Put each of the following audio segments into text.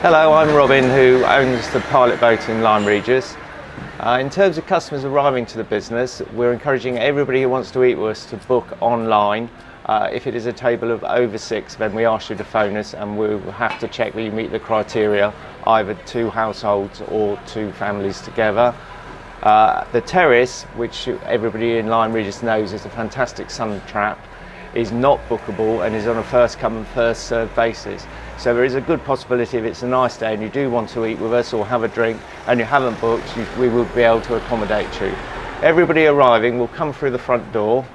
Hello, I'm Robin, who owns the pilot boat in Lyme Regis. In terms of customers arriving to the business, we're encouraging everybody who wants to eat with us to book online. If it is a table of over 6, then we ask you to phone us and we'll have to check that you meet the criteria, either 2 households or 2 families together. The Terrace, which everybody in Lyme Regis knows is a fantastic sun trap, is not bookable and is on a first come and first served basis. So there is a good possibility if it's a nice day and you do want to eat with us or have a drink and you haven't booked, we will be able to accommodate you. Everybody arriving will come through the front door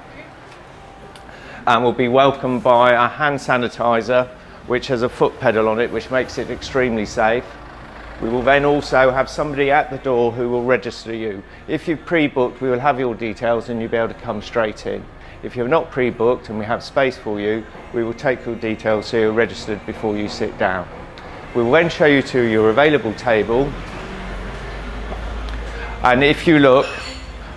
and will be welcomed by a hand sanitizer which has a foot pedal on it, which makes it extremely safe. We will then also have somebody at the door who will register you. If you've pre-booked, we will have your details and you'll be able to come straight in. If you're not pre-booked and we have space for you, we will take your details so you're registered before you sit down. We will then show you to your available table. And if you look,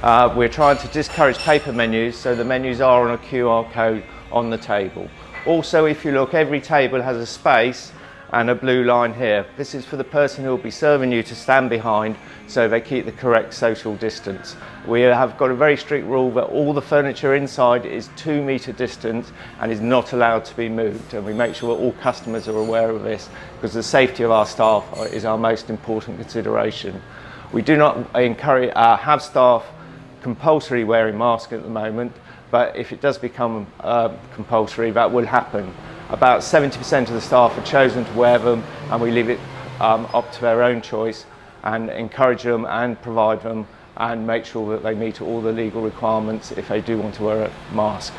we're trying to discourage paper menus, so the menus are on a QR code on the table. Also, if you look, every table has a space and a blue line here. This is for the person who will be serving you to stand behind so they keep the correct social distance. We have got a very strict rule that all the furniture inside is 2 metre distance and is not allowed to be moved, and we make sure that all customers are aware of this because the safety of our staff is our most important consideration. We do not encourage have staff compulsory wearing masks at the moment, but if it does become compulsory, that will happen. About 70% of the staff have chosen to wear them, and we leave it up to their own choice and encourage them and provide them and make sure that they meet all the legal requirements if they do want to wear a mask.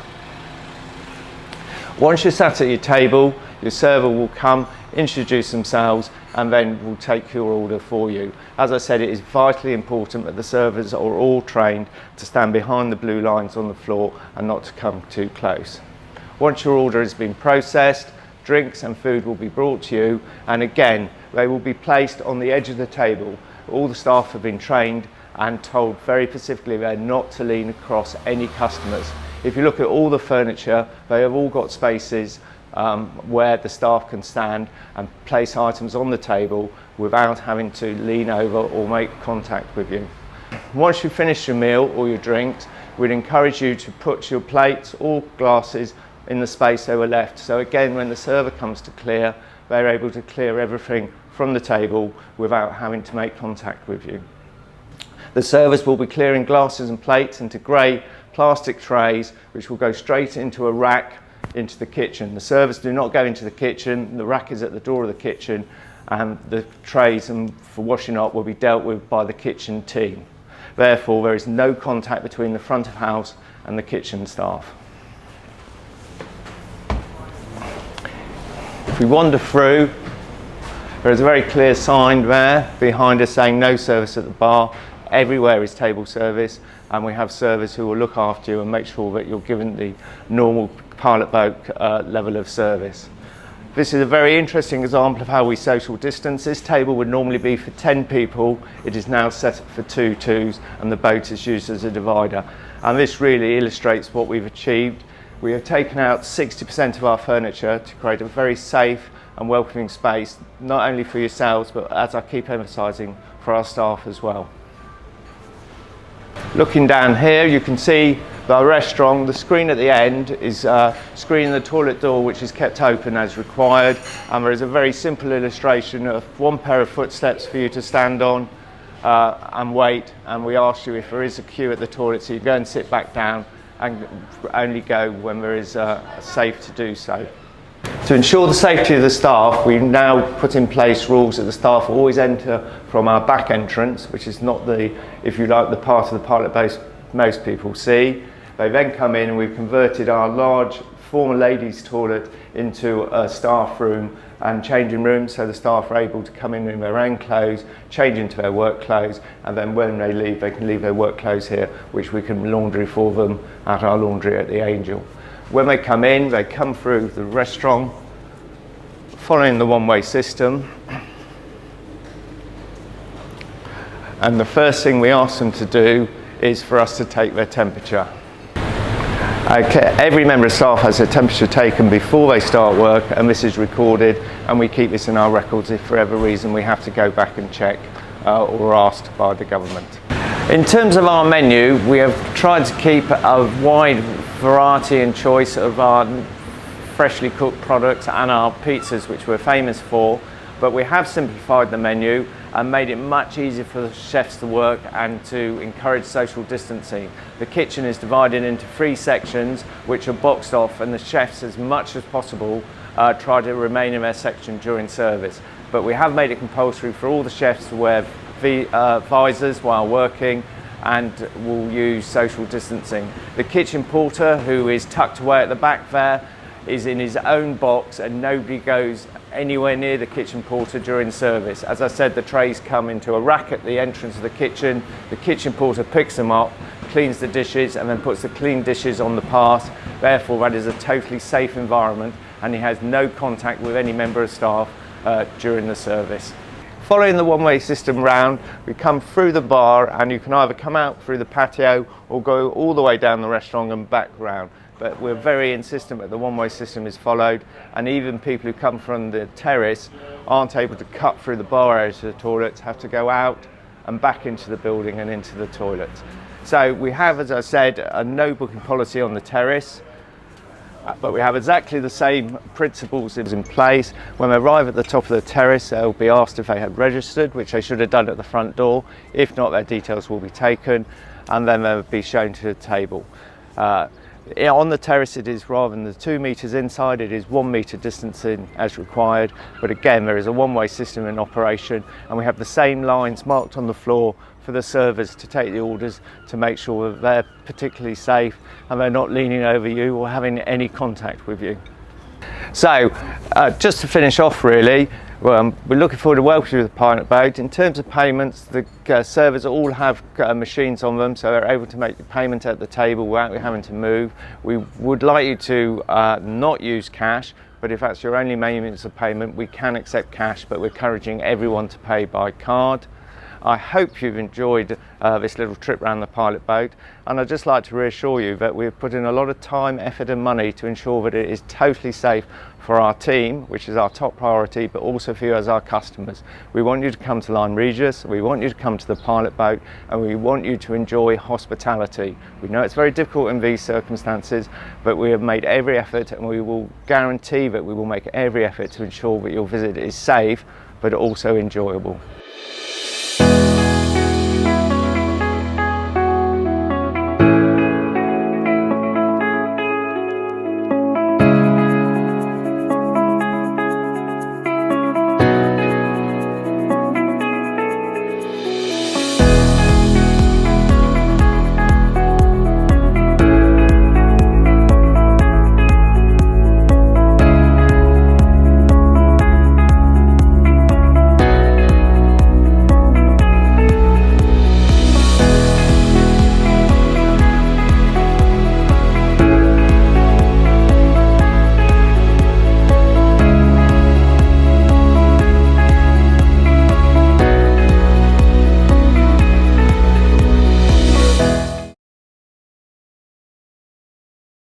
Once you're sat at your table, your server will come, introduce themselves, and then will take your order for you. As I said, it is vitally important that the servers are all trained to stand behind the blue lines on the floor and not to come too close. Once your order has been processed, drinks and food will be brought to you, and again, they will be placed on the edge of the table. All the staff have been trained and told very specifically they're not to lean across any customers. If you look at all the furniture, they have all got spaces where the staff can stand and place items on the table without having to lean over or make contact with you. Once you've finished your meal or your drinks, we'd encourage you to put your plates or glasses in the space they were left. So again, when the server comes to clear, they're able to clear everything from the table without having to make contact with you. The servers will be clearing glasses and plates into grey plastic trays, which will go straight into a rack into the kitchen. The servers do not go into the kitchen. The rack is at the door of the kitchen, and the trays for washing up will be dealt with by the kitchen team. Therefore, there is no contact between the front of house and the kitchen staff. If we wander through, there is a very clear sign there behind us saying no service at the bar. Everywhere is table service, and we have servers who will look after you and make sure that you're given the normal pilot boat level of service. This is a very interesting example of how we social distance. This table would normally be for 10 people. It is now set up for 2 twos, and the boat is used as a divider. And this really illustrates what we've achieved. We have taken out 60% of our furniture to create a very safe and welcoming space, not only for yourselves, but as I keep emphasising, for our staff as well. Looking down here, you can see the restaurant. The screen at the end is screening the toilet door, which is kept open as required. And there is a very simple illustration of 1 pair of footsteps for you to stand on and wait. And we ask you if there is a queue at the toilet, so you go and sit back down and only go when there is safe to do so. To ensure the safety of the staff, we now put in place rules that the staff always enter from our back entrance, which is not the, if you like, the part of the pilot base most people see. They then come in, and we've converted our large former ladies' toilet into a staff room and changing room, so the staff are able to come in their own clothes, change into their work clothes, and then when they leave, they can leave their work clothes here, which we can laundry for them at our laundry at the Angel. When they come in, they come through the restaurant, following the one-way system. And the first thing we ask them to do is for us to take their temperature. Okay, every member of staff has a temperature taken before they start work, and this is recorded, and we keep this in our records if for whatever reason we have to go back and check or asked by the government. In terms of our menu, we have tried to keep a wide variety and choice of our freshly cooked products and our pizzas, which we're famous for, but we have simplified the menu and made it much easier for the chefs to work and to encourage social distancing. The kitchen is divided into 3 sections which are boxed off, and the chefs, as much as possible, try to remain in their section during service. But we have made it compulsory for all the chefs to wear visors while working, and will use social distancing. The kitchen porter, who is tucked away at the back there, is in his own box, and nobody goes anywhere near the kitchen porter during service. As I said, the trays come into a rack at the entrance of the kitchen. The kitchen porter picks them up, cleans the dishes, and then puts the clean dishes on the path. Therefore, that is a totally safe environment, and he has no contact with any member of staff during the service. Following the one-way system round, we come through the bar, and you can either come out through the patio or go all the way down the restaurant and back round. But we're very insistent that the one-way system is followed, and even people who come from the terrace aren't able to cut through the bar area to the toilets, have to go out and back into the building and into the toilets. So we have, as I said, a no booking policy on the terrace, but we have exactly the same principles in place. When they arrive at the top of the terrace, they'll be asked if they had registered, which they should have done at the front door. If not, their details will be taken, and then they'll be shown to the table. On the terrace, it is, rather than the 2 metres inside, it is 1 metre distancing as required. But again, there is a one-way system in operation, and we have the same lines marked on the floor for the servers to take the orders, to make sure that they're particularly safe and they're not leaning over you or having any contact with you. So just to finish off really, we're looking forward to welcoming you to the Pilot Boat. In terms of payments, the servers all have machines on them, so they're able to make the payment at the table without having to move. We would like you to not use cash, but if that's your only means of payment, we can accept cash, but we're encouraging everyone to pay by card. I hope you've enjoyed this little trip around the Pilot Boat, and I'd just like to reassure you that we've put in a lot of time, effort and money to ensure that it is totally safe for our team, which is our top priority, but also for you as our customers. We want you to come to Lyme Regis, we want you to come to the Pilot Boat, and we want you to enjoy hospitality. We know it's very difficult in these circumstances, but we have made every effort, and we will guarantee that we will make every effort to ensure that your visit is safe but also enjoyable.